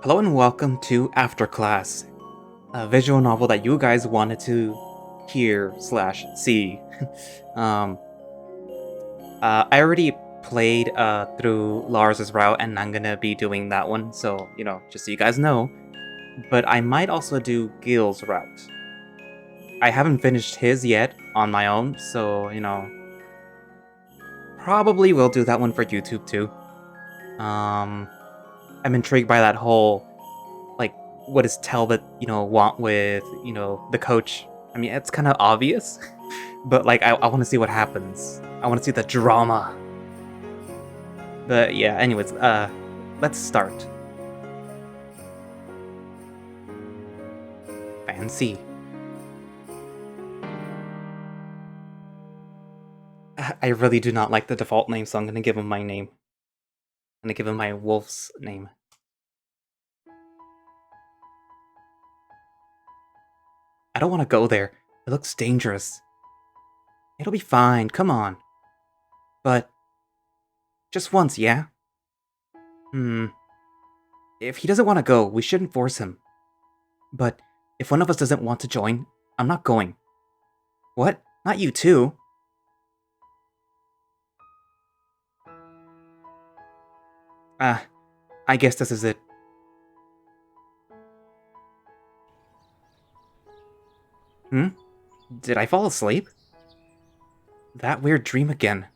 Hello and welcome to After Class, a visual novel that you guys wanted to hear/see. um, I already played through Lars's route, and I'm gonna be doing that one. So just so you guys know. But I might also do Gil's route. I haven't finished his yet on my own, so probably will do that one for YouTube too. I'm intrigued by that whole like what does Talbot, want with, the coach. I mean, it's kind of obvious, but like I want to see what happens. I want to see the drama. But yeah, anyways, let's start. Fancy. I really do not like the default name, so I'm gonna give him my name. I'm gonna give him my wolf's name. I don't want to go there. It looks dangerous. It'll be fine. Come on. But just once, yeah? Hmm. If he doesn't want to go, we shouldn't force him. But if one of us doesn't want to join, I'm not going. What? Not you too? Ah, I guess this is it. Hmm? Did I fall asleep? That weird dream again.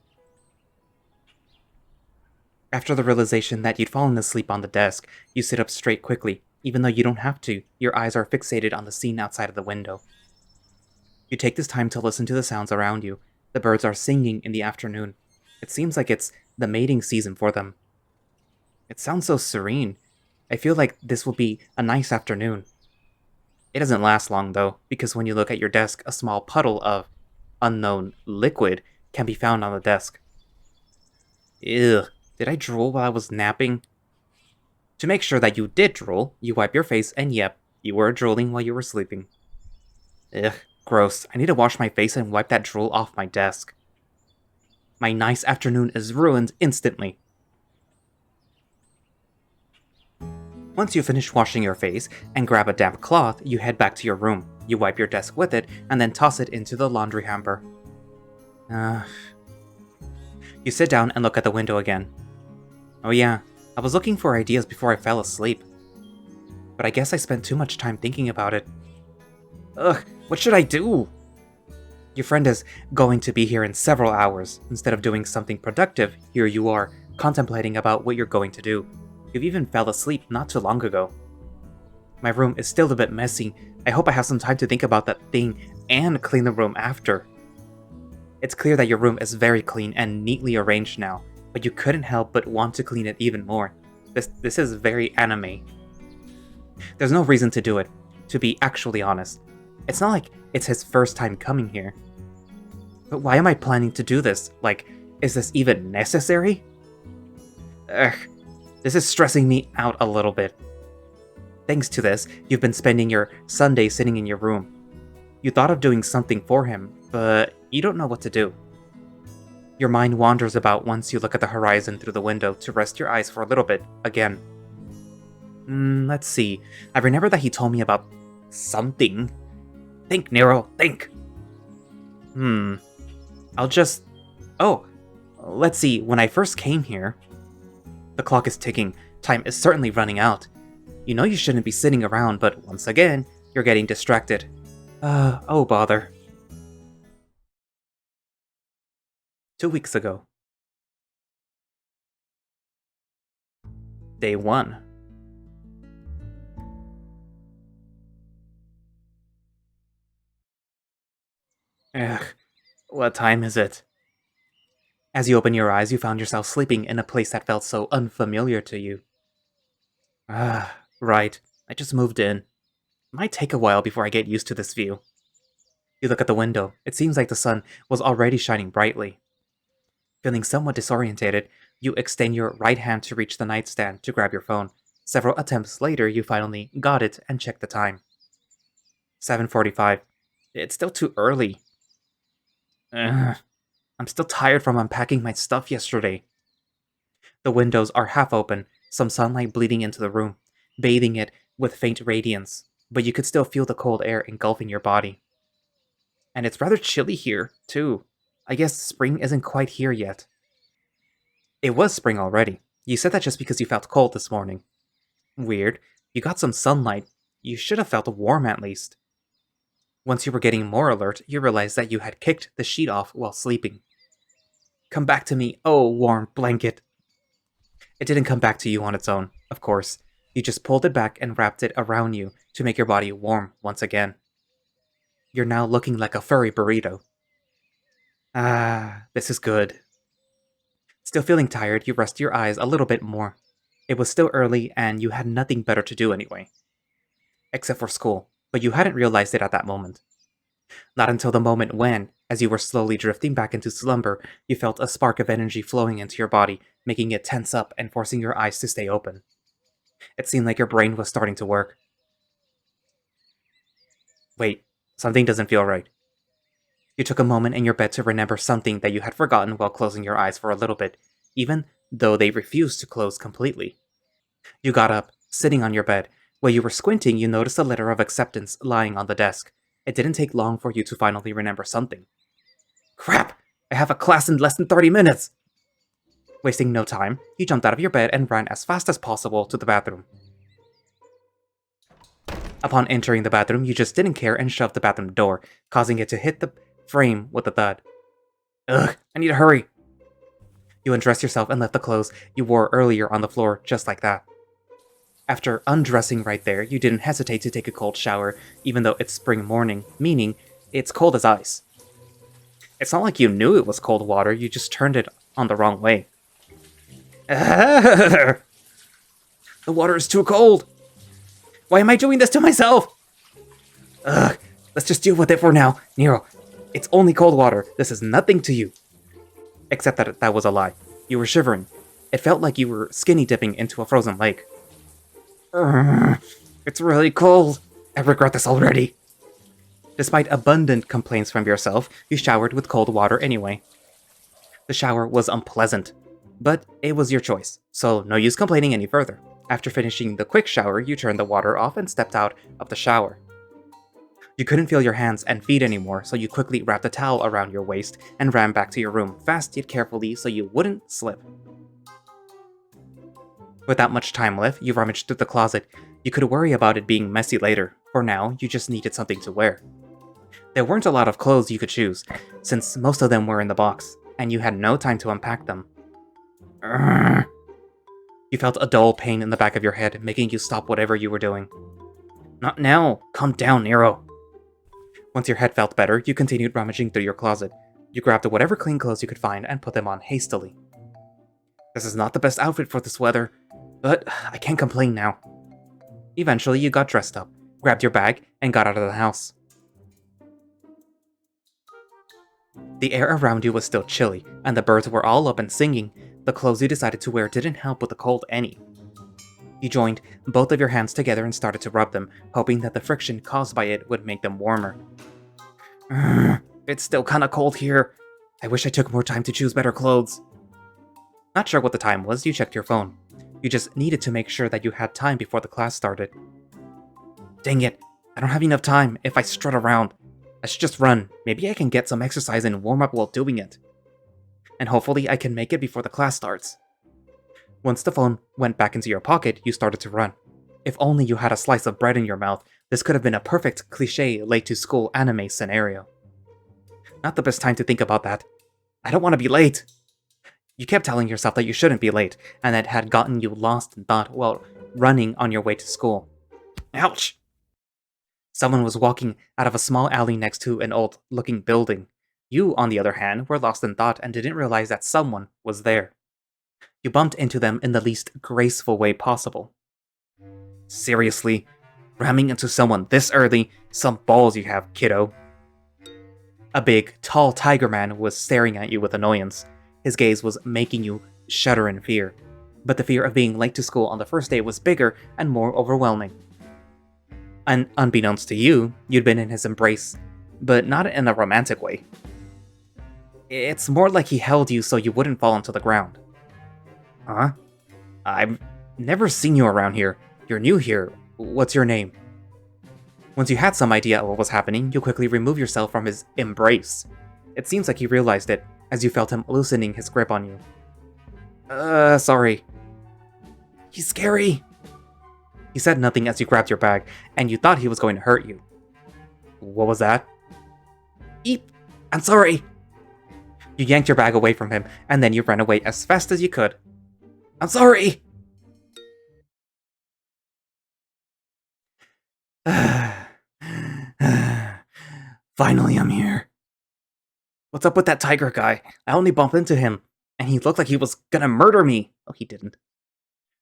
After the realization that you'd fallen asleep on the desk, you sit up straight quickly, even though you don't have to. Your eyes are fixated on the scene outside of the window. You take this time to listen to the sounds around you. The birds are singing in the afternoon. It seems like it's the mating season for them. It sounds so serene. I feel like this will be a nice afternoon. It doesn't last long, though, because when you look at your desk, a small puddle of unknown liquid can be found on the desk. Ew, did I drool while I was napping? To make sure that you did drool, you wipe your face, and yep, you were drooling while you were sleeping. Ugh, gross. I need to wash my face and wipe that drool off my desk. My nice afternoon is ruined instantly. Once you finish washing your face and grab a damp cloth, you head back to your room. You wipe your desk with it and then toss it into the laundry hamper. You sit down and look at the window again. Oh yeah, I was looking for ideas before I fell asleep. But I guess I spent too much time thinking about it. Ugh, what should I do? Your friend is going to be here in several hours. Instead of doing something productive, here you are, contemplating about what you're going to do. You've even fell asleep not too long ago. My room is still a bit messy. I hope I have some time to think about that thing and clean the room after. It's clear that your room is very clean and neatly arranged now, but you couldn't help but want to clean it even more. This is very anime. There's no reason to do it, to be actually honest. It's not like it's his first time coming here. But why am I planning to do this? Like, is this even necessary? Ugh. This is stressing me out a little bit. Thanks to this, you've been spending your Sunday sitting in your room. You thought of doing something for him, but you don't know what to do. Your mind wanders about once you look at the horizon through the window to rest your eyes for a little bit, again. Let's see. I remember that he told me about something. Think, Nero, think! I'll just... Oh, let's see, when I first came here... The clock is ticking. Time is certainly running out. You know you shouldn't be sitting around, but once again, you're getting distracted. Oh bother. 2 weeks ago. Day 1. Ugh, what time is it? As you open your eyes, you found yourself sleeping in a place that felt so unfamiliar to you. Right. I just moved in. It might take a while before I get used to this view. You look at the window. It seems like the sun was already shining brightly. Feeling somewhat disorientated, you extend your right hand to reach the nightstand to grab your phone. Several attempts later, you finally got it and checked the time. 7:45. It's still too early. Ugh. I'm still tired from unpacking my stuff yesterday. The windows are half open, some sunlight bleeding into the room. bathing it with faint radiance, but you could still feel the cold air engulfing your body. And it's rather chilly here, too. I guess spring isn't quite here yet. It was spring already. You said that just because you felt cold this morning. Weird. You got some sunlight. You should have felt warm at least. Once you were getting more alert, you realized that you had kicked the sheet off while sleeping. Come back to me, oh warm blanket. It didn't come back to you on its own, of course. You just pulled it back and wrapped it around you to make your body warm once again. You're now looking like a furry burrito. Ah, this is good. Still feeling tired, you rest your eyes a little bit more. It was still early and you had nothing better to do anyway. Except for school, but you hadn't realized it at that moment. Not until the moment when, as you were slowly drifting back into slumber, you felt a spark of energy flowing into your body, making it tense up and forcing your eyes to stay open. It seemed like your brain was starting to work. Wait, something doesn't feel right. You took a moment in your bed to remember something that you had forgotten while closing your eyes for a little bit, even though they refused to close completely. You got up, sitting on your bed. While you were squinting, you noticed a letter of acceptance lying on the desk. It didn't take long for you to finally remember something. Crap! I have a class in less than 30 minutes! Wasting no time, you jumped out of your bed and ran as fast as possible to the bathroom. Upon entering the bathroom, you just didn't care and shoved the bathroom door, causing it to hit the frame with a thud. Ugh, I need to hurry! You undressed yourself and left the clothes you wore earlier on the floor just like that. After undressing right there, you didn't hesitate to take a cold shower, even though it's spring morning, meaning it's cold as ice. It's not like you knew it was cold water, you just turned it on the wrong way. The water is too cold! Why am I doing this to myself? Ugh, let's just deal with it for now. Nero, it's only cold water. This is nothing to you. Except that that was a lie. You were shivering. It felt like you were skinny dipping into a frozen lake. It's really cold. I regret this already. Despite abundant complaints from yourself, you showered with cold water anyway. The shower was unpleasant, but it was your choice, so no use complaining any further. After finishing the quick shower, you turned the water off and stepped out of the shower. You couldn't feel your hands and feet anymore, so you quickly wrapped a towel around your waist and ran back to your room, fast yet carefully so you wouldn't slip. Without much time left, you rummaged through the closet. You could worry about it being messy later. For now, you just needed something to wear. There weren't a lot of clothes you could choose, since most of them were in the box, and you had no time to unpack them. You felt a dull pain in the back of your head, making you stop whatever you were doing. Not now! Calm down, Nero! Once your head felt better, you continued rummaging through your closet. You grabbed whatever clean clothes you could find and put them on hastily. This is not the best outfit for this weather, but I can't complain now. Eventually, you got dressed up, grabbed your bag, and got out of the house. The air around you was still chilly, and the birds were all up and singing. The clothes you decided to wear didn't help with the cold any. You joined both of your hands together and started to rub them, hoping that the friction caused by it would make them warmer. It's still kinda cold here. I wish I took more time to choose better clothes. Not sure what the time was, you checked your phone. You just needed to make sure that you had time before the class started. Dang it, I don't have enough time if I strut around. I should just run. Maybe I can get some exercise and warm up while doing it. And hopefully I can make it before the class starts. Once the phone went back into your pocket, you started to run. If only you had a slice of bread in your mouth, this could have been a perfect cliché late-to-school anime scenario. Not the best time to think about that. I don't want to be late. You kept telling yourself that you shouldn't be late, and that had gotten you lost in thought while running on your way to school. Ouch! Someone was walking out of a small alley next to an old-looking building. You, on the other hand, were lost in thought and didn't realize that someone was there. You bumped into them in the least graceful way possible. Seriously? Ramming into someone this early? Some balls you have, kiddo. A big, tall tiger man was staring at you with annoyance. His gaze was making you shudder in fear. But the fear of being late to school on the first day was bigger and more overwhelming. And unbeknownst to you, you'd been in his embrace, but not in a romantic way. It's more like he held you so you wouldn't fall onto the ground. Huh? I've never seen you around here. You're new here. What's your name? Once you had some idea of what was happening, you quickly remove yourself from his embrace. It seems like he realized it, as you felt him loosening his grip on you. Sorry. He's scary. He said nothing as you grabbed your bag, and you thought he was going to hurt you. What was that? Eep! I'm sorry! You yanked your bag away from him, and then you ran away as fast as you could. I'm sorry! Finally, I'm here. What's up with that tiger guy? I only bumped into him, and he looked like he was gonna murder me. Oh, he didn't.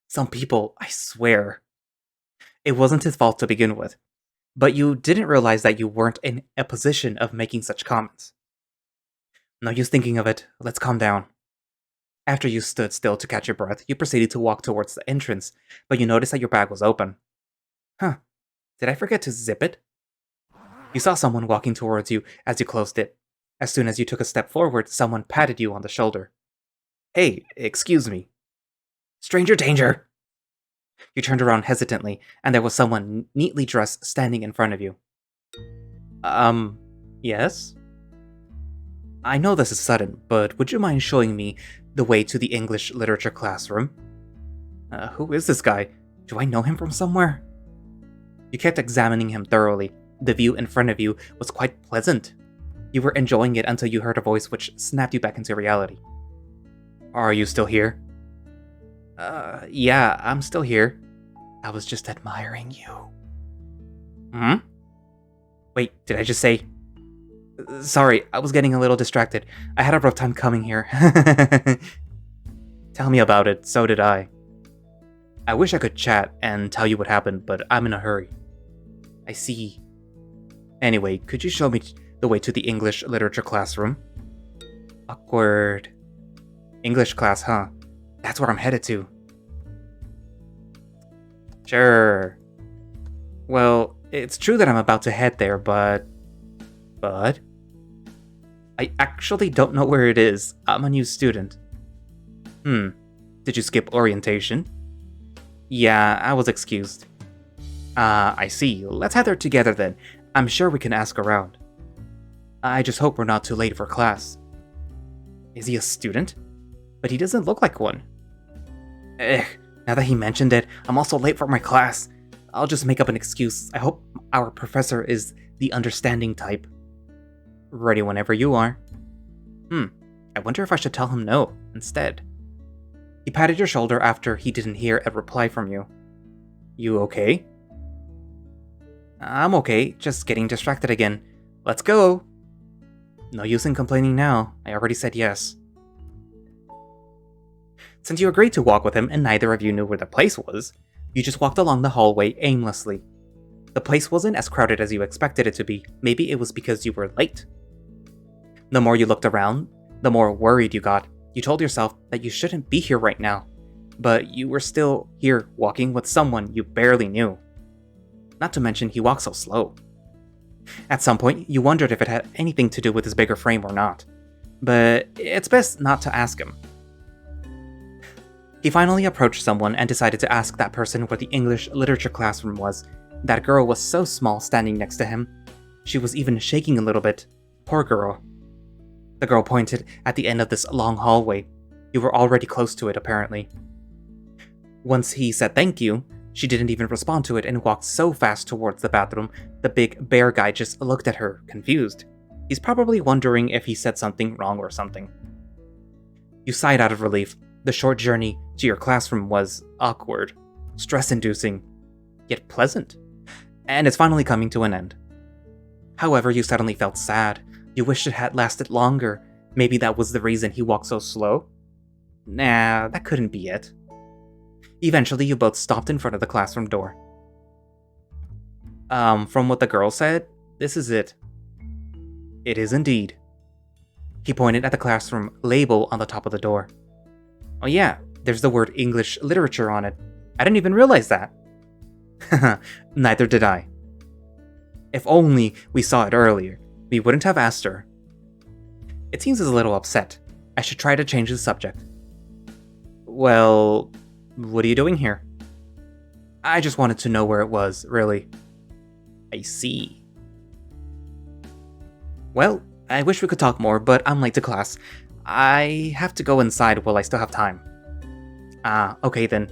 Some people, I swear. It wasn't his fault to begin with, but you didn't realize that you weren't in a position of making such comments. No use thinking of it. Let's calm down. After you stood still to catch your breath, you proceeded to walk towards the entrance, but you noticed that your bag was open. Huh. Did I forget to zip it? You saw someone walking towards you as you closed it. As soon as you took a step forward, someone patted you on the shoulder. Hey, excuse me. Stranger danger! You turned around hesitantly, and there was someone neatly dressed standing in front of you. Yes? I know this is sudden, but would you mind showing me the way to the English literature classroom? Who is this guy? Do I know him from somewhere? You kept examining him thoroughly. The view in front of you was quite pleasant. You were enjoying it until you heard a voice which snapped you back into reality. Are you still here? Yeah, I'm still here. I was just admiring you. Hmm? Wait, did I just say... Sorry, I was getting a little distracted. I had a rough time coming here. Tell me about it, so did I. I wish I could chat and tell you what happened, but I'm in a hurry. I see. Anyway, could you show me the way to the English literature classroom? Awkward. English class, huh? That's where I'm headed to. Sure. Well, it's true that I'm about to head there, but... But? I actually don't know where it is. I'm a new student. Did you skip orientation? Yeah, I was excused. I see. Let's head there together then. I'm sure we can ask around. I just hope we're not too late for class. Is he a student? But he doesn't look like one. Now that he mentioned it, I'm also late for my class. I'll just make up an excuse. I hope our professor is the understanding type. Ready whenever you are. I wonder if I should tell him no, instead. He patted your shoulder after he didn't hear a reply from you. You okay? I'm okay, just getting distracted again. Let's go! No use in complaining now, I already said yes. Since you agreed to walk with him and neither of you knew where the place was, you just walked along the hallway aimlessly. The place wasn't as crowded as you expected it to be. Maybe it was because you were late. The more you looked around, the more worried you got. You told yourself that you shouldn't be here right now, but you were still here walking with someone you barely knew. Not to mention he walked so slow. At some point, you wondered if it had anything to do with his bigger frame or not, but it's best not to ask him. He finally approached someone and decided to ask that person where the English literature classroom was. That girl was so small standing next to him. She was even shaking a little bit. Poor girl. The girl pointed at the end of this long hallway. You were already close to it, apparently. Once he said thank you, she didn't even respond to it and walked so fast towards the bathroom, the big bear guy just looked at her, confused. He's probably wondering if he said something wrong or something. You sighed out of relief. The short journey to your classroom was awkward, stress-inducing, yet pleasant, and it's finally coming to an end. However, you suddenly felt sad. You wished it had lasted longer. Maybe that was the reason he walked so slow? Nah, that couldn't be it. Eventually, you both stopped in front of the classroom door. From what the girl said, this is it. It is indeed. He pointed at the classroom label on the top of the door. Oh yeah, there's the word English literature on it. I didn't even realize that. Neither did I. If only we saw it earlier, we wouldn't have asked her. It seems he's a little upset. I should try to change the subject. Well, what are you doing here? I just wanted to know where it was, really. I see. Well, I wish we could talk more, but I'm late to class. I have to go inside while I still have time. Okay then.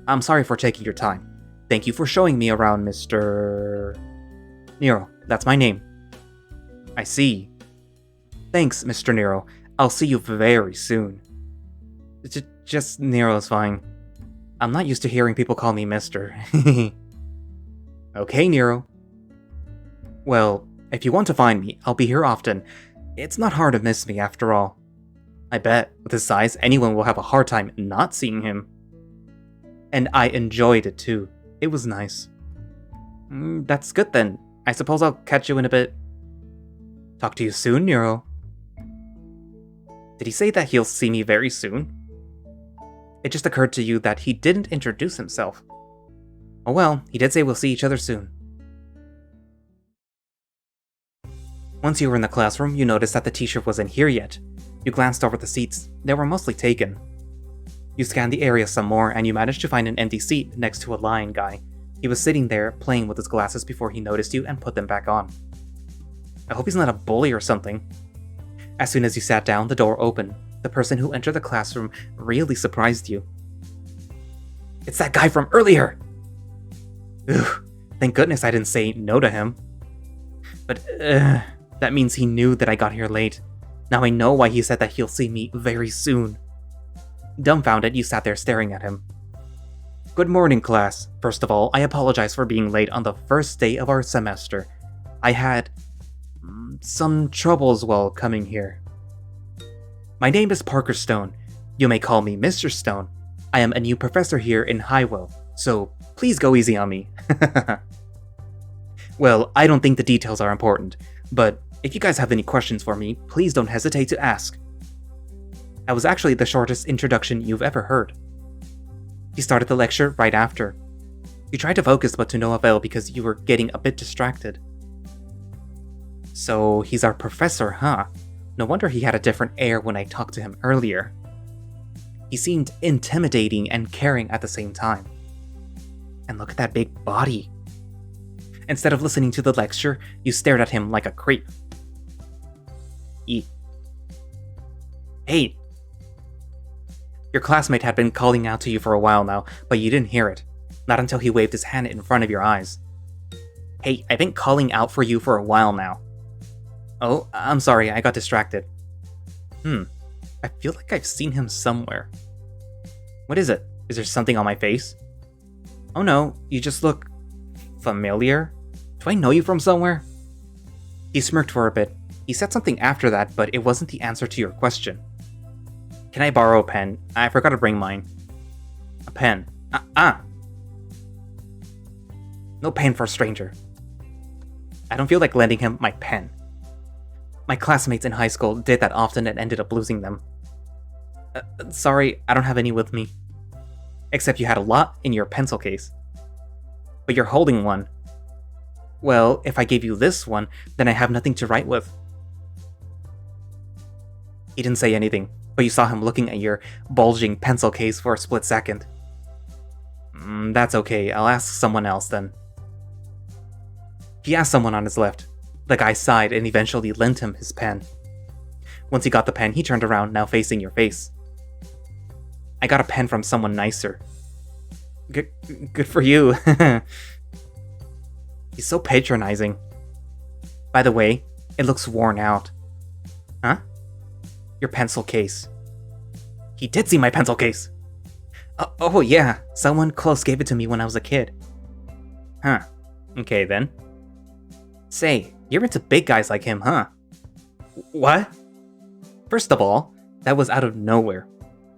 I'm sorry for taking your time. Thank you for showing me around, Mr. Nero. That's my name. I see. Thanks, Mr. Nero. I'll see you very soon. Just Nero's fine. I'm not used to hearing people call me Mr. Okay, Nero. Well, if you want to find me, I'll be here often. It's not hard to miss me, after all. I bet, with his size, anyone will have a hard time not seeing him. And I enjoyed it too. It was nice. That's good then. I suppose I'll catch you in a bit. Talk to you soon, Nero. Did he say that he'll see me very soon? It just occurred to you that he didn't introduce himself. Oh well, he did say we'll see each other soon. Once you were in the classroom, you noticed that the teacher wasn't here yet. You glanced over the seats. They were mostly taken. You scanned the area some more, and you managed to find an empty seat next to a lion guy. He was sitting there, playing with his glasses before he noticed you and put them back on. I hope he's not a bully or something. As soon as you sat down, the door opened. The person who entered the classroom really surprised you. It's that guy from earlier! Ugh, thank goodness I didn't say no to him. But, that means he knew that I got here late. Now I know why he said that he'll see me very soon. Dumbfounded, you sat there staring at him. Good morning, class. First of all, I apologize for being late on the first day of our semester. I had some troubles while coming here. My name is Parker Stone. You may call me Mr. Stone. I am a new professor here in Highwell, so please go easy on me. Well, I don't think the details are important, but if you guys have any questions for me, please don't hesitate to ask. That was actually the shortest introduction you've ever heard. He started the lecture right after. You tried to focus, but to no avail because you were getting a bit distracted. So he's our professor, huh? No wonder he had a different air when I talked to him earlier. He seemed intimidating and caring at the same time. And look at that big body. Instead of listening to the lecture, you stared at him like a creep. Hey! Your classmate had been calling out to you for a while now, but you didn't hear it. Not until he waved his hand in front of your eyes. Hey, I've been calling out for you for a while now. Oh, I'm sorry, I got distracted. I feel like I've seen him somewhere. What is it? Is there something on my face? Oh no, you just look familiar? Do I know you from somewhere? He smirked for a bit. He said something after that, but it wasn't the answer to your question. Can I borrow a pen? I forgot to bring mine. A pen. No pen for a stranger. I don't feel like lending him my pen. My classmates in high school did that often and ended up losing them. Sorry, I don't have any with me. Except you had a lot in your pencil case. But you're holding one. Well, if I gave you this one, then I have nothing to write with. He didn't say anything, but you saw him looking at your bulging pencil case for a split second. That's okay, I'll ask someone else then. He asked someone on his left. The guy sighed and eventually lent him his pen. Once he got the pen, he turned around, now facing your face. I got a pen from someone nicer. Good for you. He's so patronizing. By the way, it looks worn out. Huh? Your pencil case. He did see my pencil case! Oh yeah, someone close gave it to me when I was a kid. Huh. Okay then. Say, you're into big guys like him, huh? What? First of all, that was out of nowhere.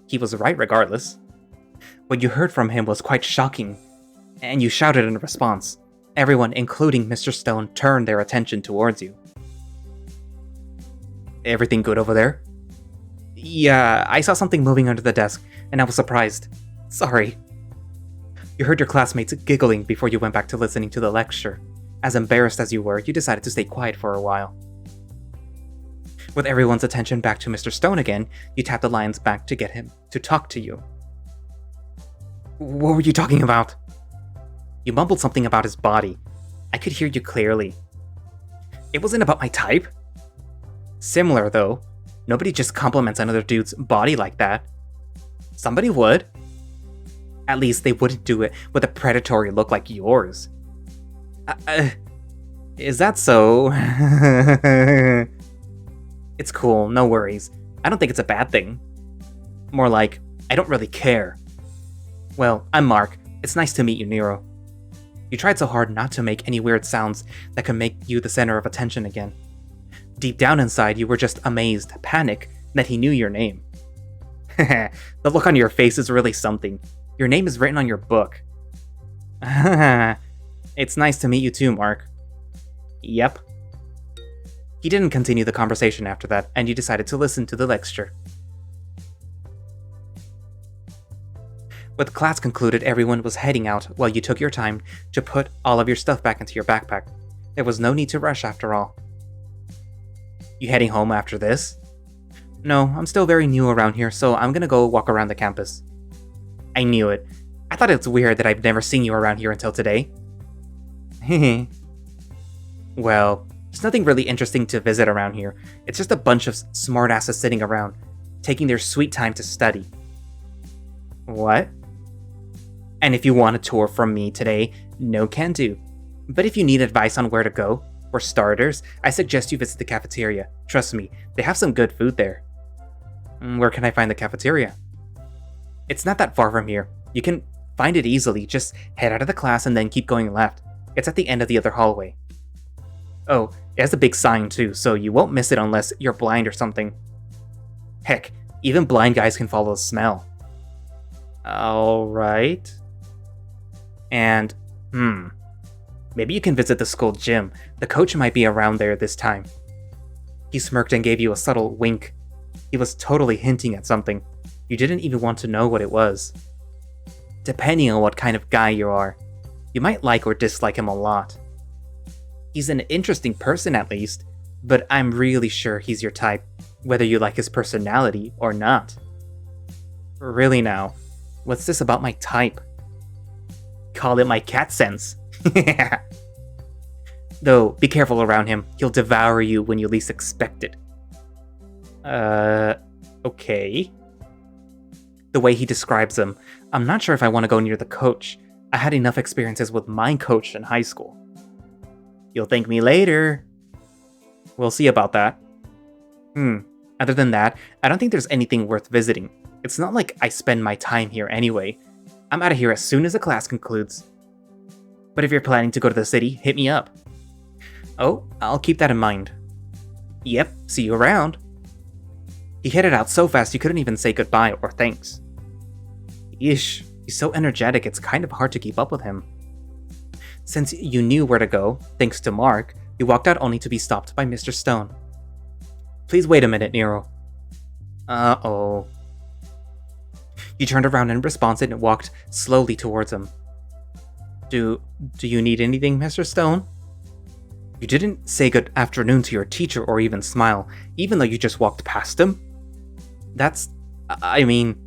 He was right regardless. What you heard from him was quite shocking, and you shouted in response. Everyone, including Mr. Stone, turned their attention towards you. Everything good over there? Yeah, I saw something moving under the desk, and I was surprised. Sorry. You heard your classmates giggling before you went back to listening to the lecture. As embarrassed as you were, you decided to stay quiet for a while. With everyone's attention back to Mr. Stone again, you tapped the lion's back to get him to talk to you. What were you talking about? You mumbled something about his body. I could hear you clearly. It wasn't about my type. Similar, though. Nobody just compliments another dude's body like that. Somebody would. At least they wouldn't do it with a predatory look like yours. Is that so? It's cool, no worries. I don't think it's a bad thing. More like, I don't really care. Well, I'm Mark. It's nice to meet you, Nero. You tried so hard not to make any weird sounds that could make you the center of attention again. Deep down inside, you were just amazed, panicked, that he knew your name. The look on your face is really something. Your name is written on your book. It's nice to meet you too, Mark. Yep. He didn't continue the conversation after that, and you decided to listen to the lecture. With class concluded, everyone was heading out while you took your time to put all of your stuff back into your backpack. There was no need to rush after all. You heading home after this? No, I'm still very new around here, so I'm gonna go walk around the campus. I knew it. I thought it's weird that I've never seen you around here until today. Hehe. Well, there's nothing really interesting to visit around here. It's just a bunch of smartasses sitting around, taking their sweet time to study. What? And if you want a tour from me today, no can do. But if you need advice on where to go, for starters, I suggest you visit the cafeteria. Trust me, they have some good food there. Where can I find the cafeteria? It's not that far from here. You can find it easily. Just head out of the class and then keep going left. It's at the end of the other hallway. Oh, it has a big sign too, so you won't miss it unless you're blind or something. Heck, even blind guys can follow the smell. Alright. And, maybe you can visit the school gym. The coach might be around there this time. He smirked and gave you a subtle wink. He was totally hinting at something. You didn't even want to know what it was. Depending on what kind of guy you are, you might like or dislike him a lot. He's an interesting person at least, but I'm really sure he's your type, whether you like his personality or not. Really now, what's this about my type? Call it my cat sense. Though, be careful around him. He'll devour you when you least expect it. Okay. The way he describes him, I'm not sure if I want to go near the coach. I had enough experiences with my coach in high school. You'll thank me later. We'll see about that. Other than that, I don't think there's anything worth visiting. It's not like I spend my time here anyway. I'm out of here as soon as the class concludes. But if you're planning to go to the city, hit me up. Oh, I'll keep that in mind. Yep, see you around. He headed out so fast you couldn't even say goodbye or thanks. Yeesh, he's so energetic it's kind of hard to keep up with him. Since you knew where to go, thanks to Mark, you walked out only to be stopped by Mr. Stone. Please wait a minute, Nero. Uh-oh. You turned around in response and walked slowly towards him. Do you need anything, Mr. Stone? You didn't say good afternoon to your teacher or even smile, even though you just walked past him? I mean...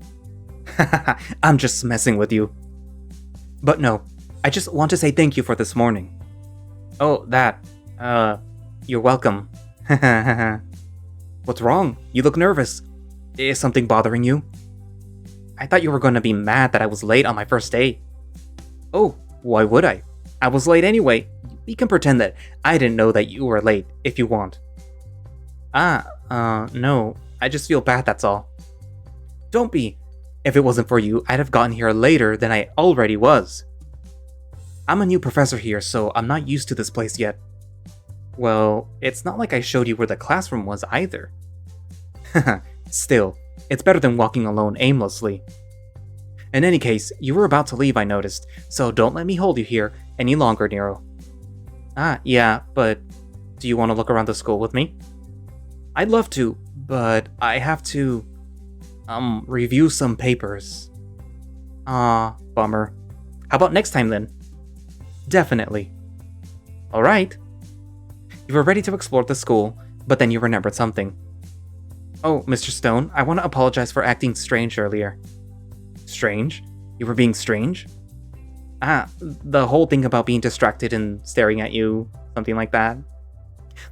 I'm just messing with you. But no, I just want to say thank you for this morning. Oh, that. You're welcome. What's wrong? You look nervous. Is something bothering you? I thought you were going to be mad that I was late on my first day. Oh, why would I? I was late anyway. We can pretend that I didn't know that you were late, if you want. No. I just feel bad, that's all. Don't be. If it wasn't for you, I'd have gotten here later than I already was. I'm a new professor here, so I'm not used to this place yet. Well, it's not like I showed you where the classroom was either. Still, it's better than walking alone aimlessly. In any case, you were about to leave, I noticed, so don't let me hold you here any longer, Nero. Yeah, but do you want to look around the school with me? I'd love to, but I have to, review some papers. Bummer. How about next time then? Definitely. Alright. You were ready to explore the school, but then you remembered something. Oh, Mr. Stone, I want to apologize for acting strange earlier. Strange? You were being strange? The whole thing about being distracted and staring at you, something like that.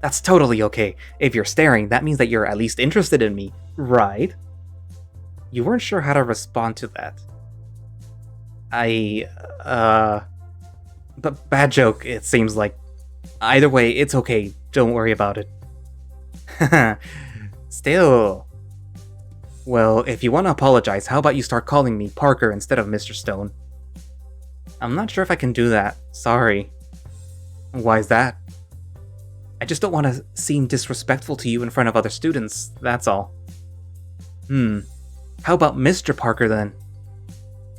That's totally okay. If you're staring, that means that you're at least interested in me, right? You weren't sure how to respond to that. But bad joke, it seems like. Either way, it's okay. Don't worry about it. Still. Well, if you want to apologize, how about you start calling me Parker instead of Mr. Stone? I'm not sure if I can do that. Sorry. Why is that? I just don't want to seem disrespectful to you in front of other students, that's all. How about Mr. Parker then?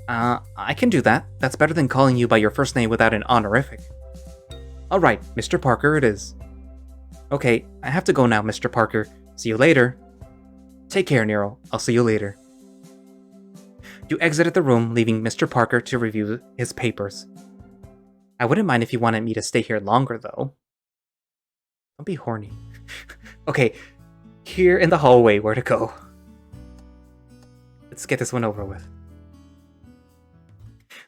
I can do that. That's better than calling you by your first name without an honorific. Alright, Mr. Parker it is. Okay, I have to go now, Mr. Parker. See you later. Take care, Nero. I'll see you later. You exited the room, leaving Mr. Parker to review his papers. I wouldn't mind if you wanted me to stay here longer, though. Don't be horny. Okay, here in the hallway, where to go. Let's get this one over with.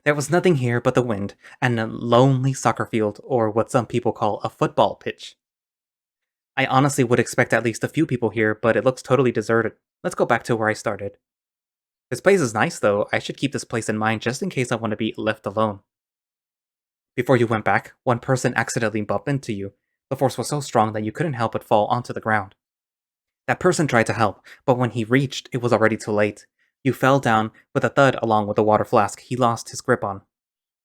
There was nothing here but the wind and a lonely soccer field, or what some people call a football pitch. I honestly would expect at least a few people here, but it looks totally deserted. Let's go back to where I started. This place is nice though. I should keep this place in mind just in case I want to be left alone. Before you went back, one person accidentally bumped into you. The force was so strong that you couldn't help but fall onto the ground. That person tried to help, but when he reached, it was already too late. You fell down with a thud along with the water flask he lost his grip on.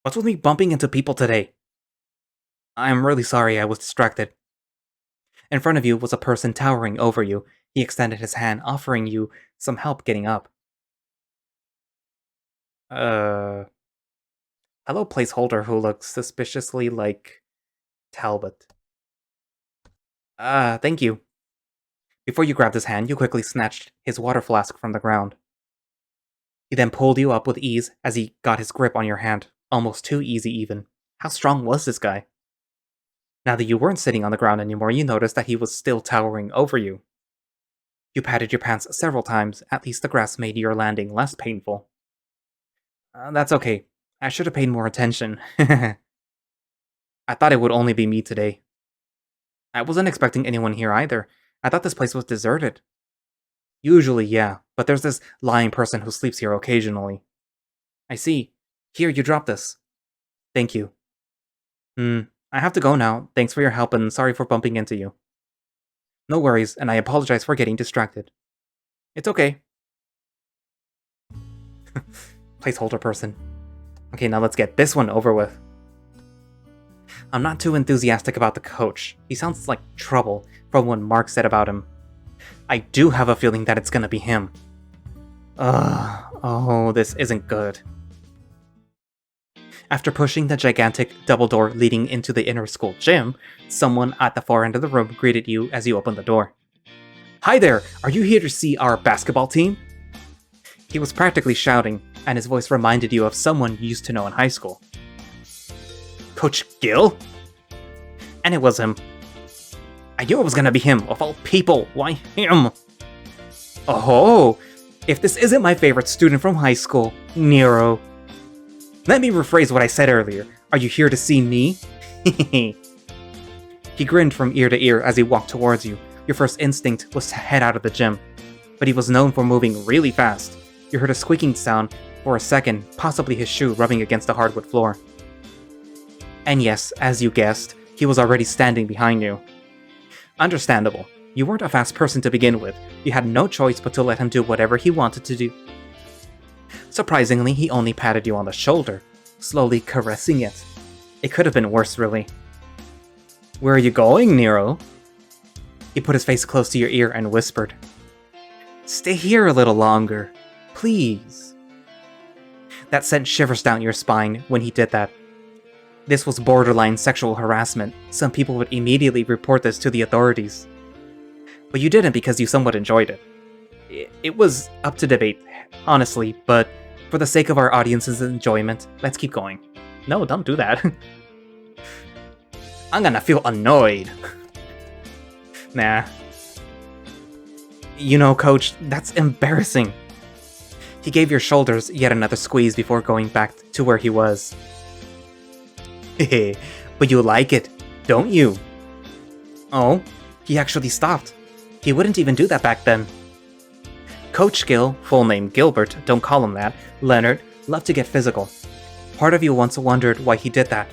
What's with me bumping into people today? I'm really sorry, I was distracted. In front of you was a person towering over you. He extended his hand, offering you some help getting up. Hello, placeholder who looks suspiciously like Talbot. Thank you. Before you grabbed his hand, you quickly snatched his water flask from the ground. He then pulled you up with ease as he got his grip on your hand, almost too easy even. How strong was this guy? Now that you weren't sitting on the ground anymore, you noticed that he was still towering over you. You patted your pants several times, at least the grass made your landing less painful. That's okay. I should have paid more attention. I thought it would only be me today. I wasn't expecting anyone here either. I thought this place was deserted. Usually, yeah, but there's this lying person who sleeps here occasionally. I see. Here, you dropped this. Thank you. I have to go now. Thanks for your help and sorry for bumping into you. No worries, and I apologize for getting distracted. It's okay. Placeholder person. Okay, now let's get this one over with. I'm not too enthusiastic about the coach. He sounds like trouble from what Mark said about him. I do have a feeling that it's gonna be him. Oh, this isn't good. After pushing the gigantic double door leading into the inner school gym, someone at the far end of the room greeted you as you opened the door. Hi there! Are you here to see our basketball team? He was practically shouting, and his voice reminded you of someone you used to know in high school. Coach Gill? And it was him. I knew it was gonna be him, of all people. Why him? Oh, if this isn't my favorite student from high school, Nero. Let me rephrase what I said earlier. Are you here to see me? He grinned from ear to ear as he walked towards you. Your first instinct was to head out of the gym, but he was known for moving really fast. You heard a squeaking sound for a second, possibly his shoe rubbing against the hardwood floor. And yes, as you guessed, he was already standing behind you. Understandable. You weren't a fast person to begin with. You had no choice but to let him do whatever he wanted to do. Surprisingly, he only patted you on the shoulder, slowly caressing it. It could have been worse, really. Where are you going, Nero? He put his face close to your ear and whispered. Stay here a little longer, please. That sent shivers down your spine when he did that. This was borderline sexual harassment. Some people would immediately report this to the authorities. But you didn't because you somewhat enjoyed it. It was up to debate, honestly, but for the sake of our audience's enjoyment, let's keep going. No, don't do that. I'm gonna feel annoyed. Nah. You know, coach, that's embarrassing. He gave your shoulders yet another squeeze before going back to where he was. Hehe, but you like it, don't you? Oh, he actually stopped. He wouldn't even do that back then. Coach Gil, full name Gilbert, don't call him that, Leonard, loved to get physical. Part of you once wondered why he did that,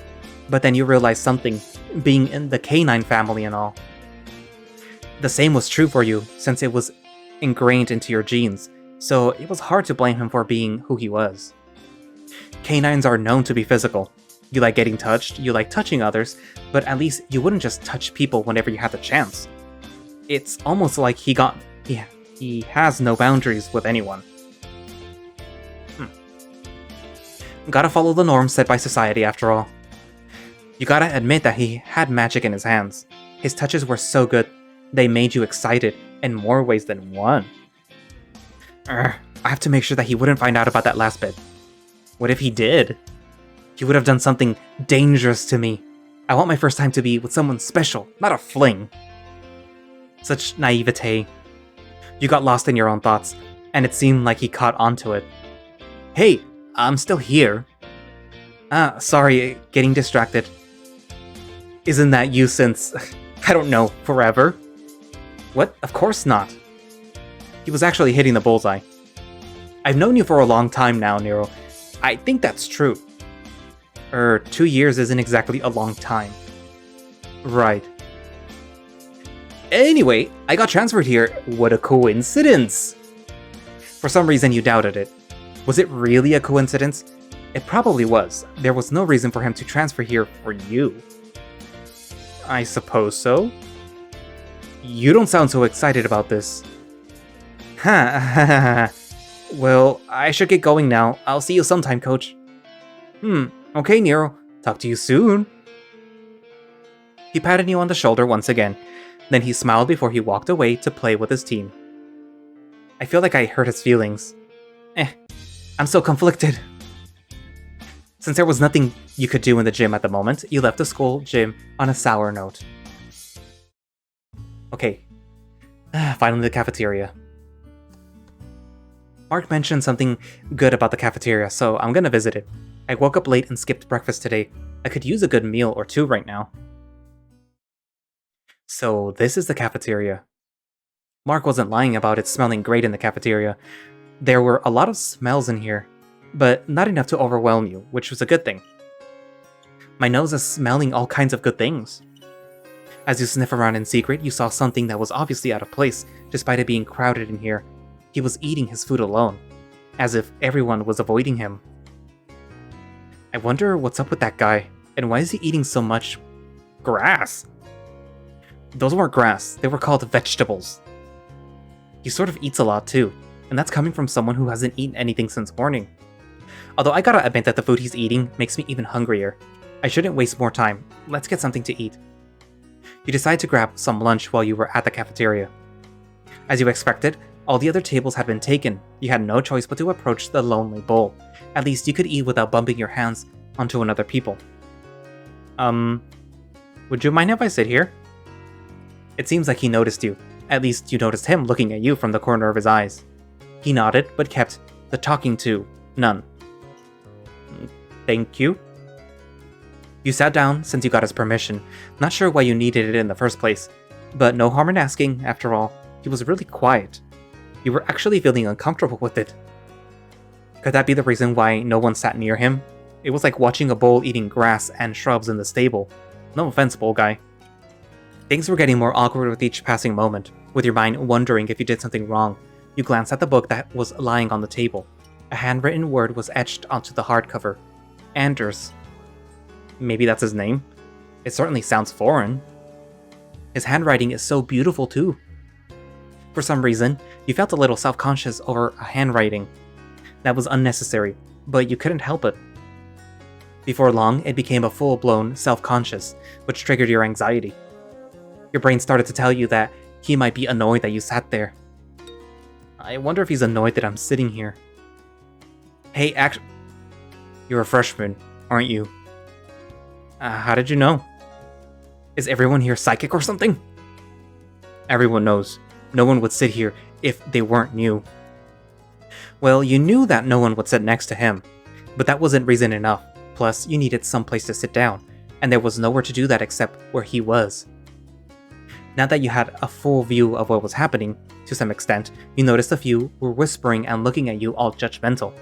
but then you realized something, being in the canine family and all. The same was true for you, since it was ingrained into your genes, so it was hard to blame him for being who he was. Canines are known to be physical. You like getting touched, you like touching others, but at least you wouldn't just touch people whenever you had the chance. It's almost like he has no boundaries with anyone. Gotta follow the norms set by society after all. You gotta admit that he had magic in his hands. His touches were so good, they made you excited in more ways than one. I have to make sure that he wouldn't find out about that last bit. What if he did? He would have done something dangerous to me. I want my first time to be with someone special, not a fling. Such naivete. You got lost in your own thoughts, and it seemed like he caught onto it. Hey, I'm still here. Sorry, getting distracted. Isn't that you since, I don't know, forever? What? Of course not. He was actually hitting the bullseye. I've known you for a long time now, Nero. I think that's true. 2 years isn't exactly a long time. Right. Anyway, I got transferred here. What a coincidence! For some reason you doubted it. Was it really a coincidence? It probably was. There was no reason for him to transfer here for you. I suppose so. You don't sound so excited about this. Ha. Well, I should get going now. I'll see you sometime, coach. Okay, Nero. Talk to you soon. He patted you on the shoulder once again. Then he smiled before he walked away to play with his team. I feel like I hurt his feelings. I'm so conflicted. Since there was nothing you could do in the gym at the moment, you left the school gym on a sour note. Okay. Finally the cafeteria. Mark mentioned something good about the cafeteria, so I'm gonna visit it. I woke up late and skipped breakfast today. I could use a good meal or two right now. So this is the cafeteria. Mark wasn't lying about it smelling great in the cafeteria. There were a lot of smells in here, but not enough to overwhelm you, which was a good thing. My nose is smelling all kinds of good things. As you sniff around in secret, you saw something that was obviously out of place, despite it being crowded in here. He was eating his food alone, as if everyone was avoiding him. I wonder what's up with that guy, and why is he eating so much grass? Those weren't grass, they were called vegetables. He sort of eats a lot too, and that's coming from someone who hasn't eaten anything since morning. Although I gotta admit that the food he's eating makes me even hungrier. I shouldn't waste more time. Let's get something to eat. You decide to grab some lunch while you were at the cafeteria. As you expected, all the other tables had been taken. You had no choice but to approach the lonely bowl. At least you could eat without bumping your hands onto another people. Would you mind if I sit here? It seems like he noticed you. At least you noticed him looking at you from the corner of his eyes. He nodded, but kept the talking to none. Thank you. You sat down since you got his permission, not sure why you needed it in the first place, but no harm in asking, after all. He was really quiet. You were actually feeling uncomfortable with it. Could that be the reason why no one sat near him? It was like watching a bull eating grass and shrubs in the stable. No offense, bull guy. Things were getting more awkward with each passing moment, with your mind wondering if you did something wrong. You glanced at the book that was lying on the table. A handwritten word was etched onto the hardcover. Anders. Maybe that's his name? It certainly sounds foreign. His handwriting is so beautiful too. For some reason, you felt a little self-conscious over a handwriting. That was unnecessary, but you couldn't help it. Before long, it became a full-blown self-conscious, which triggered your anxiety. Your brain started to tell you that he might be annoyed that you sat there. I wonder if he's annoyed that I'm sitting here. Hey, you're a freshman, aren't you? How did you know? Is everyone here psychic or something? Everyone knows. No one would sit here if they weren't new. Well, you knew that no one would sit next to him, but that wasn't reason enough. Plus, you needed some place to sit down. and there was nowhere to do that except where he was. Now that you had a full view of what was happening, to some extent, you noticed a few were whispering and looking at you all judgmental.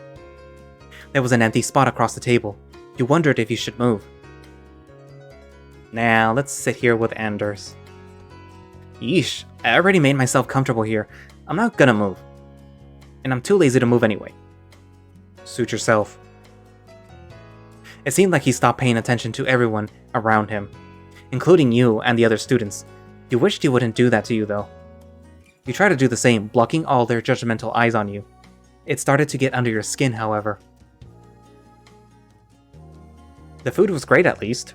There was an empty spot across the table. You wondered if you should move. Nah, let's sit here with Anders. Yeesh, I already made myself comfortable here. I'm not gonna move. And I'm too lazy to move anyway. Suit yourself. It seemed like he stopped paying attention to everyone around him, including you and the other students. You wished he wouldn't do that to you, though. You tried to do the same, blocking all their judgmental eyes on you. It started to get under your skin, however. The food was great, at least.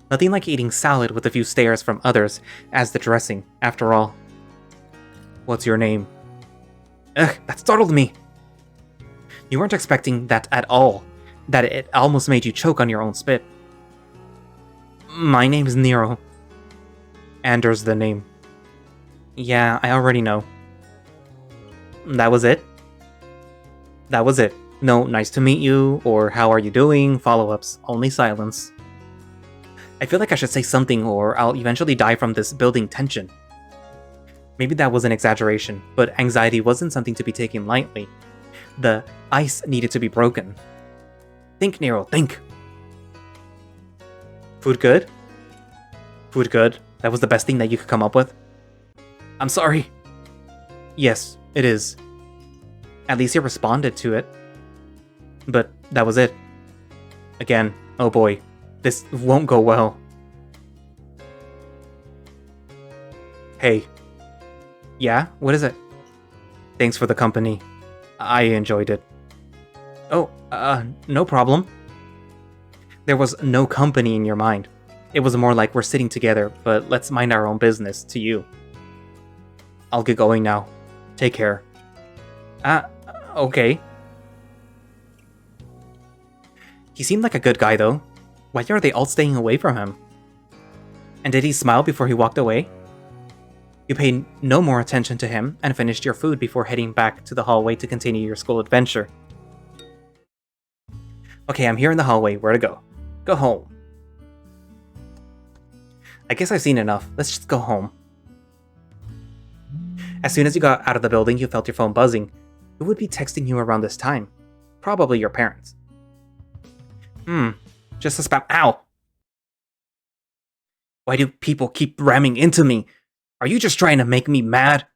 Nothing like eating salad with a few stares from others as the dressing, after all. What's your name? Ugh, that startled me. You weren't expecting that at all. That it almost made you choke on your own spit. My name is Nero. Anders the name. Yeah, I already know. That was it? That was it. No nice to meet you, or how are you doing, follow-ups, only silence. I feel like I should say something or I'll eventually die from this building tension. Maybe that was an exaggeration, but anxiety wasn't something to be taken lightly. The ice needed to be broken. Think, Nero, think! Food good? Food good? That was the best thing that you could come up with? I'm sorry. Yes, it is. At least you responded to it. But that was it. Again, oh boy, this won't go well. Hey. Yeah, what is it? Thanks for the company. I enjoyed it. Oh, no problem. There was no company in your mind. It was more like we're sitting together, but let's mind our own business to you. I'll get going now. Take care. Okay. He seemed like a good guy, though. Why are they all staying away from him? And did he smile before he walked away? You paid no more attention to him and finished your food before heading back to the hallway to continue your school adventure. Okay, I'm here in the hallway. Where to go? Go home. I guess I've seen enough. Let's just go home. As soon as you got out of the building, you felt your phone buzzing. Who would be texting you around this time? Probably your parents. Just a spam. Ow! Why do people keep ramming into me? Are you just trying to make me mad?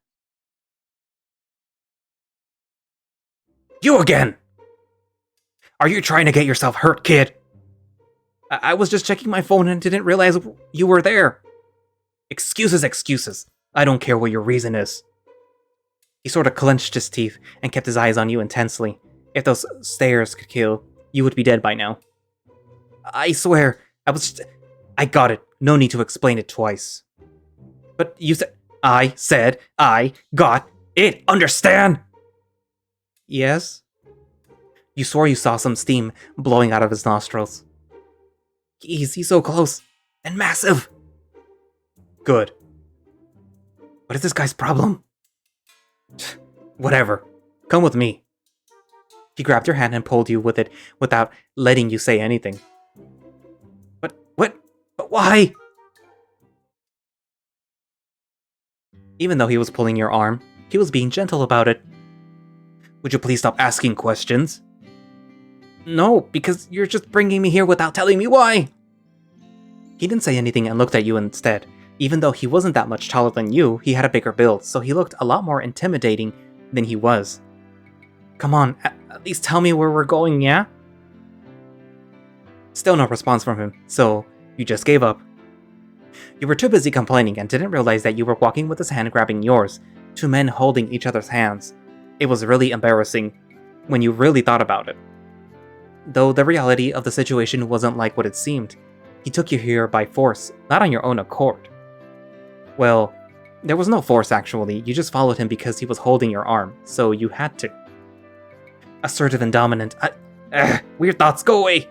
You again! Are you trying to get yourself hurt, kid? I was just checking my phone and didn't realize you were there. Excuses, excuses. I don't care what your reason is. He sort of clenched his teeth and kept his eyes on you intensely. If those stares could kill, you would be dead by now. I swear, I got it. No need to explain it twice. But you said... I said I got it. Understand? Yes? You swore you saw some steam blowing out of his nostrils. He's so close. And massive. Good. What is this guy's problem? Whatever. Come with me. He grabbed your hand and pulled you with it without letting you say anything. But why? Even though he was pulling your arm, he was being gentle about it. Would you please stop asking questions? No, because you're just bringing me here without telling me why. He didn't say anything and looked at you instead. Even though he wasn't that much taller than you, he had a bigger build, so he looked a lot more intimidating than he was. Come on, at least tell me where we're going, yeah? Still no response from him, so you just gave up. You were too busy complaining and didn't realize that you were walking with his hand grabbing yours, two men holding each other's hands. It was really embarrassing when you really thought about it. Though the reality of the situation wasn't like what it seemed. He took you here by force, not on your own accord. Well, there was no force actually, you just followed him because he was holding your arm, so you had to. Assertive and dominant. Weird thoughts, go away!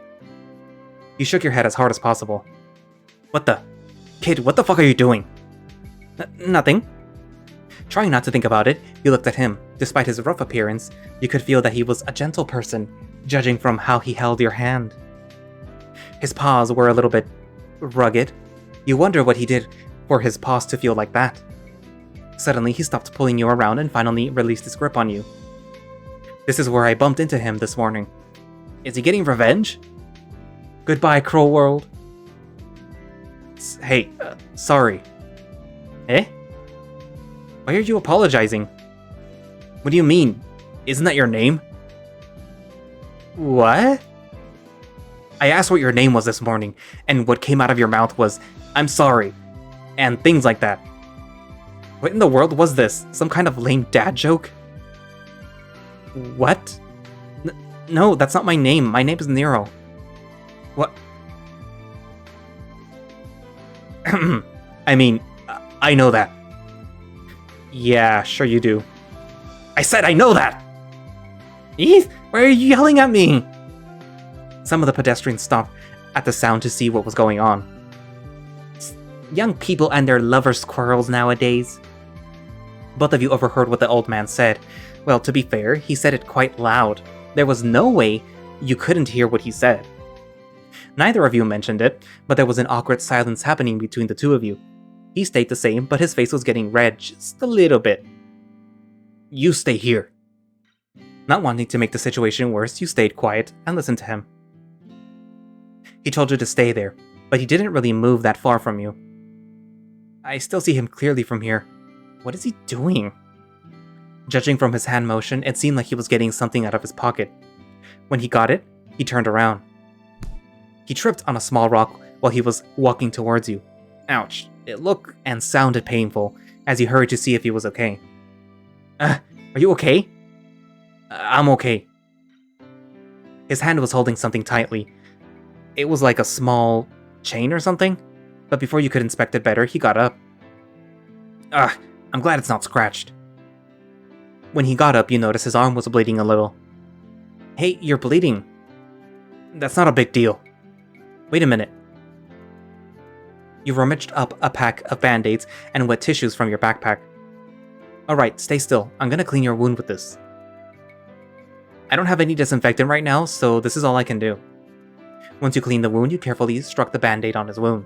You shook your head as hard as possible. What the? Kid, what the fuck are you doing? Nothing. Trying not to think about it, you looked at him. Despite his rough appearance, you could feel that he was a gentle person, judging from how he held your hand. His paws were a little bit rugged. You wonder what he did for his paws to feel like that. Suddenly, he stopped pulling you around and finally released his grip on you. This is where I bumped into him this morning. Is he getting revenge? Goodbye, cruel world. Hey, sorry. Eh? Why are you apologizing? What do you mean? Isn't that your name? What? I asked what your name was this morning, and what came out of your mouth was, I'm sorry, and things like that. What in the world was this? Some kind of lame dad joke? What? No, that's not my name. My name is Nero. What? I mean, I know that. Yeah, sure you do. I said I know that! Eef, why are you yelling at me? Some of the pedestrians stopped at the sound to see what was going on. Young people and their lover squirrels nowadays. Both of you overheard what the old man said. Well, to be fair, he said it quite loud. There was no way you couldn't hear what he said. Neither of you mentioned it, but there was an awkward silence happening between the two of you. He stayed the same, but his face was getting red just a little bit. You stay here. Not wanting to make the situation worse, you stayed quiet and listened to him. He told you to stay there, but he didn't really move that far from you. I still see him clearly from here. What is he doing? Judging from his hand motion, it seemed like he was getting something out of his pocket. When he got it, he turned around. He tripped on a small rock while he was walking towards you. Ouch. It looked and sounded painful as he hurried to see if he was okay. Are you okay? I'm okay. His hand was holding something tightly. It was like a small chain or something, but before you could inspect it better, he got up. I'm glad it's not scratched. When he got up, you noticed his arm was bleeding a little. Hey, you're bleeding. That's not a big deal. Wait a minute. You rummaged up a pack of band-aids and wet tissues from your backpack. Alright, stay still. I'm gonna clean your wound with this. I don't have any disinfectant right now, so this is all I can do. Once you cleaned the wound, you carefully struck the band-aid on his wound.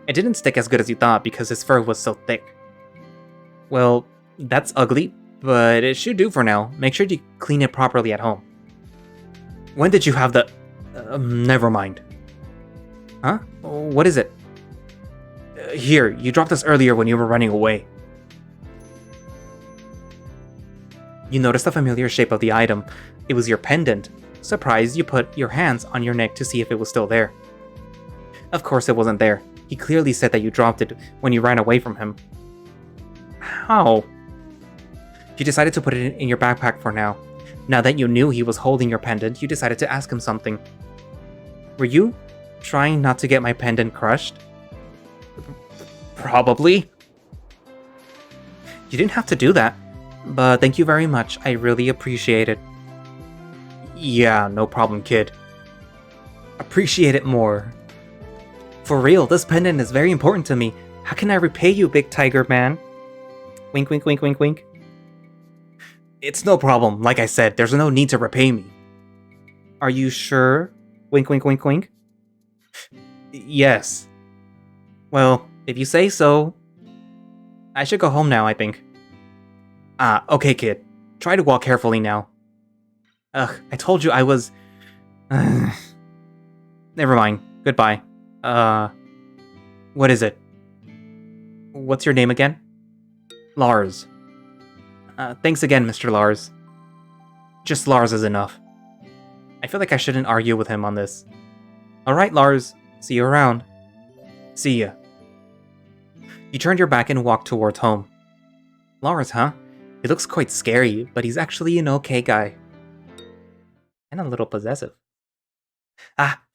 It didn't stick as good as you thought because his fur was so thick. Well, that's ugly, but it should do for now. Make sure you clean it properly at home. When did you have the... never mind. Huh? What is it? Here, you dropped this earlier when you were running away. You noticed the familiar shape of the item. It was your pendant. Surprised, you put your hands on your neck to see if it was still there. Of course it wasn't there. He clearly said that you dropped it when you ran away from him. How? You decided to put it in your backpack for now. Now that you knew he was holding your pendant, you decided to ask him something. Were you trying not to get my pendant crushed? Probably. You didn't have to do that, but thank you very much. I really appreciate it. Yeah, no problem, kid. Appreciate it more. For real, this pendant is very important to me. How can I repay you, big tiger man? Wink, wink, wink, wink, wink. It's no problem. Like I said, there's no need to repay me. Are you sure? Wink, wink, wink, wink. Yes. Well, if you say so. I should go home now, I think. Okay, kid. Try to walk carefully now. Ugh, I told you I was... Never mind. Goodbye. What is it? What's your name again? Lars. Thanks again, Mr. Lars. Just Lars is enough. I feel like I shouldn't argue with him on this. Alright, Lars. See you around. See ya. You turned your back and walked towards home. Lars, huh? He looks quite scary, but he's actually an okay guy. And a little possessive.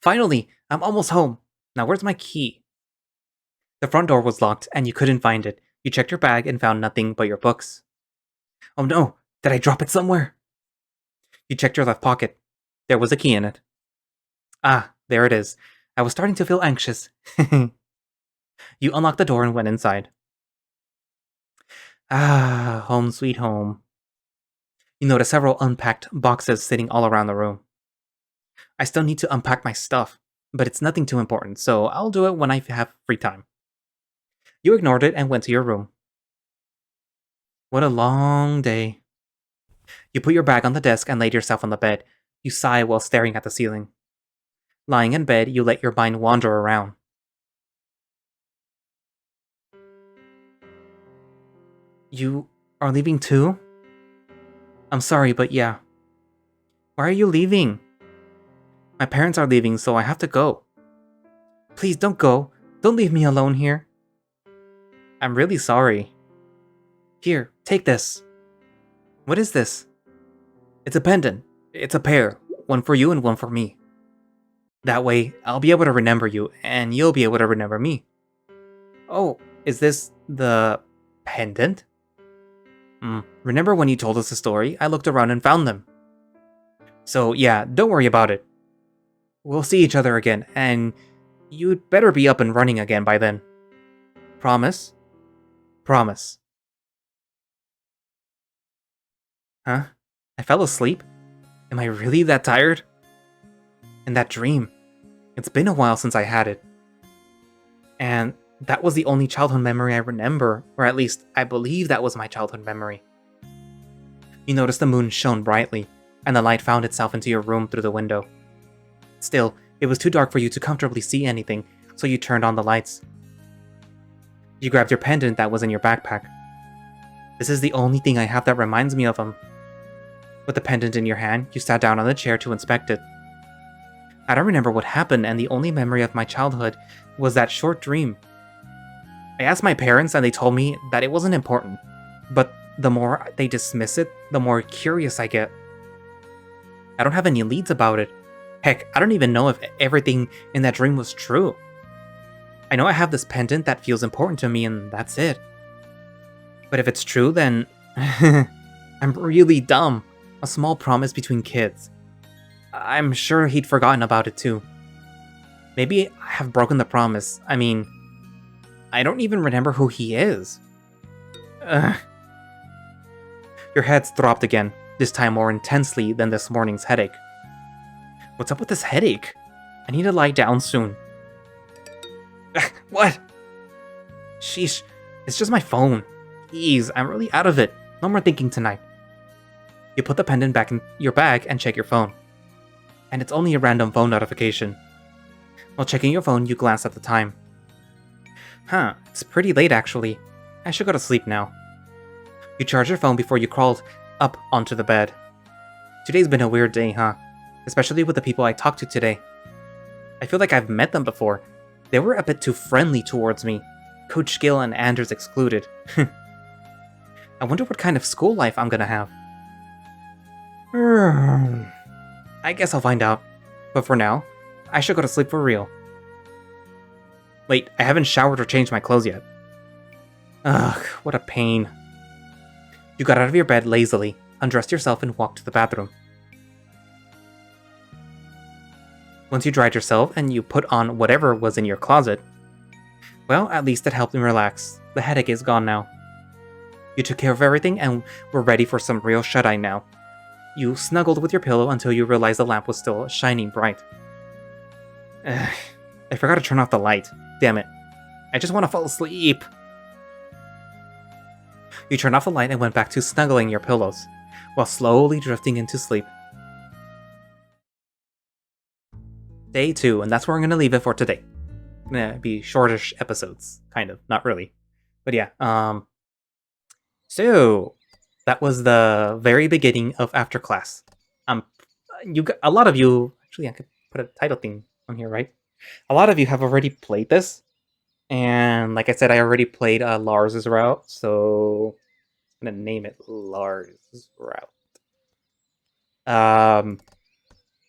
Finally! I'm almost home. Now where's my key? The front door was locked and you couldn't find it. You checked your bag and found nothing but your books. Oh no! Did I drop it somewhere? You checked your left pocket. There was a key in it. There it is. I was starting to feel anxious. You unlocked the door and went inside. Home sweet home. You notice several unpacked boxes sitting all around the room. I still need to unpack my stuff. but it's nothing too important, so I'll do it when I have free time. You ignored it and went to your room. What a long day. You put your bag on the desk and laid yourself on the bed. You sigh while staring at the ceiling. Lying in bed, you let your mind wander around. You are leaving too? I'm sorry, but yeah. Why are you leaving? My parents are leaving, so I have to go. Please don't go. Don't leave me alone here. I'm really sorry. Here, take this. What is this? It's a pendant. It's a pair. One for you and one for me. That way, I'll be able to remember you, and you'll be able to remember me. Oh, is this the pendant? Remember when you told us the story? I looked around and found them. So yeah, don't worry about it. We'll see each other again, and you'd better be up and running again by then. Promise? Promise. Huh? I fell asleep? Am I really that tired? And that dream. It's been a while since I had it. And that was the only childhood memory I remember, or at least I believe that was my childhood memory. You noticed the moon shone brightly, and the light found itself into your room through the window. Still, it was too dark for you to comfortably see anything, so you turned on the lights. You grabbed your pendant that was in your backpack. This is the only thing I have that reminds me of him. With the pendant in your hand, you sat down on the chair to inspect it. I don't remember what happened, and the only memory of my childhood was that short dream. I asked my parents, and they told me that it wasn't important, but the more they dismiss it, the more curious I get. I don't have any leads about it. Heck, I don't even know if everything in that dream was true. I know I have this pendant that feels important to me, and that's it. But if it's true, then I'm really dumb. A small promise between kids. I'm sure he'd forgotten about it too. Maybe I have broken the promise. I mean, I don't even remember who he is. Your head's throbbed again, this time more intensely than this morning's headache. What's up with this headache? I need to lie down soon. What? Sheesh, it's just my phone. Jeez, I'm really out of it. No more thinking tonight. You put the pendant back in your bag and check your phone. And it's only a random phone notification. While checking your phone, you glance at the time. Huh, it's pretty late actually. I should go to sleep now. You charged your phone before you crawled up onto the bed. Today's been a weird day, huh? Especially with the people I talked to today. I feel like I've met them before. They were a bit too friendly towards me. Coach Gill and Anders excluded. I wonder what kind of school life I'm gonna have. I guess I'll find out. But for now, I should go to sleep for real. Wait, I haven't showered or changed my clothes yet. Ugh, what a pain. You got out of your bed lazily, undressed yourself, and walked to the bathroom. Once you dried yourself and you put on whatever was in your closet, well, at least it helped me relax. The headache is gone now. You took care of everything and were ready for some real shut-eye now. You snuggled with your pillow until you realized the lamp was still shining bright. I forgot to turn off the light. Damn it. I just want to fall asleep. You turned off the light and went back to snuggling your pillows, while slowly drifting into sleep. Day 2, and that's where I'm going to leave it for today. Gonna be shortish episodes, kind of. Not really. But yeah, so that was the very beginning of After Class. A lot of you, actually I could put a title thing on here, right? A lot of you have already played this, and like I said, I already played Lars's route, so I'm gonna name it Lars's route.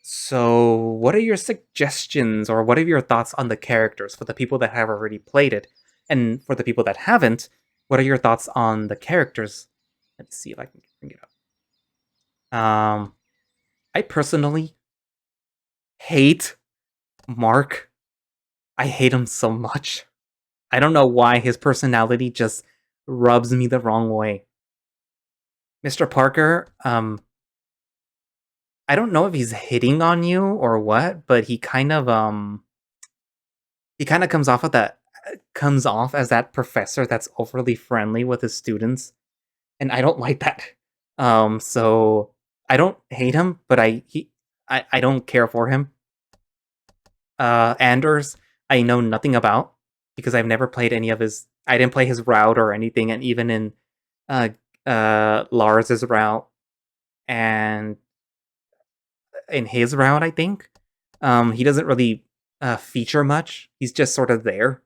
So what are your suggestions, or what are your thoughts on the characters for the people that have already played it? And for the people that haven't, what are your thoughts on the characters? Let's see if I can bring it up. I personally hate Mark. I hate him so much. I don't know why his personality just rubs me the wrong way. Mr. Parker, I don't know if he's hitting on you or what, but he kind of, He kind of comes off as that professor that's overly friendly with his students, and I don't like that. So I don't hate him, but I don't care for him. Anders, I know nothing about because I've never played any of his. I didn't play his route or anything, and even in uh Lars's route and in his route, I think he doesn't really feature much. He's just sort of there.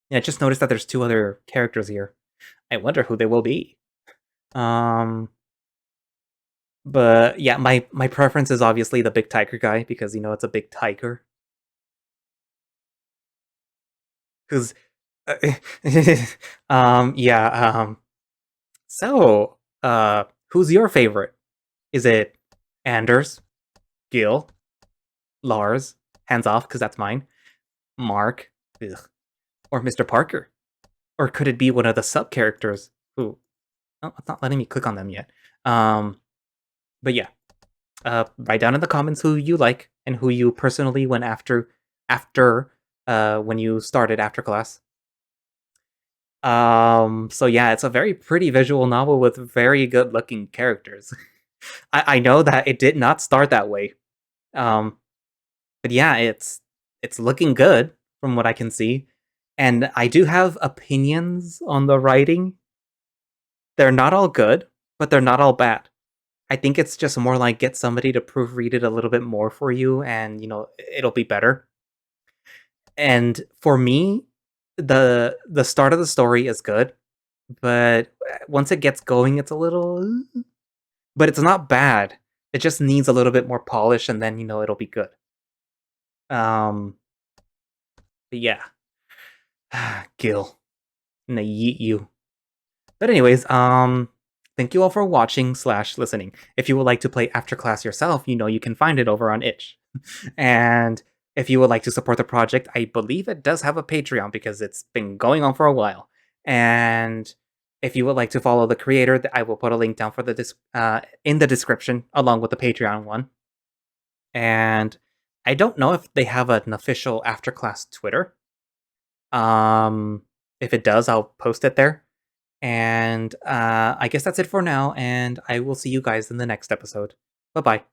Yeah, I just noticed that there's two other characters here. I wonder who they will be. Um, but yeah, my preference is obviously the big tiger guy because it's a big tiger. Because, yeah. So, who's your favorite? Is it Anders, Gil, Lars, hands off because that's mine, Mark, ugh, or Mr. Parker? Or could it be one of the sub characters who? Oh, it's not letting me click on them yet. But yeah, write down in the comments who you like and who you personally went after when you started after class. So yeah, it's a very pretty visual novel with very good looking characters. I know that it did not start that way. Um, but yeah, it's looking good from what I can see. And I do have opinions on the writing. They're not all good, but they're not all bad. I think it's just more like get somebody to proofread it a little bit more for you and it'll be better. And for me, the start of the story is good, but once it gets going it's a little but it's not bad. It just needs a little bit more polish and then it'll be good. Um but yeah. Gil. And I yeet you. But anyways, thank you all for watching / listening. If you would like to play After Class yourself, you can find it over on itch. And if you would like to support the project, I believe it does have a Patreon because it's been going on for a while. And if you would like to follow the creator, I will put a link down for in the description along with the Patreon one. And I don't know if they have an official After Class Twitter. If it does, I'll post it there. And I guess that's it for now, and I will see you guys in the next episode. Bye bye.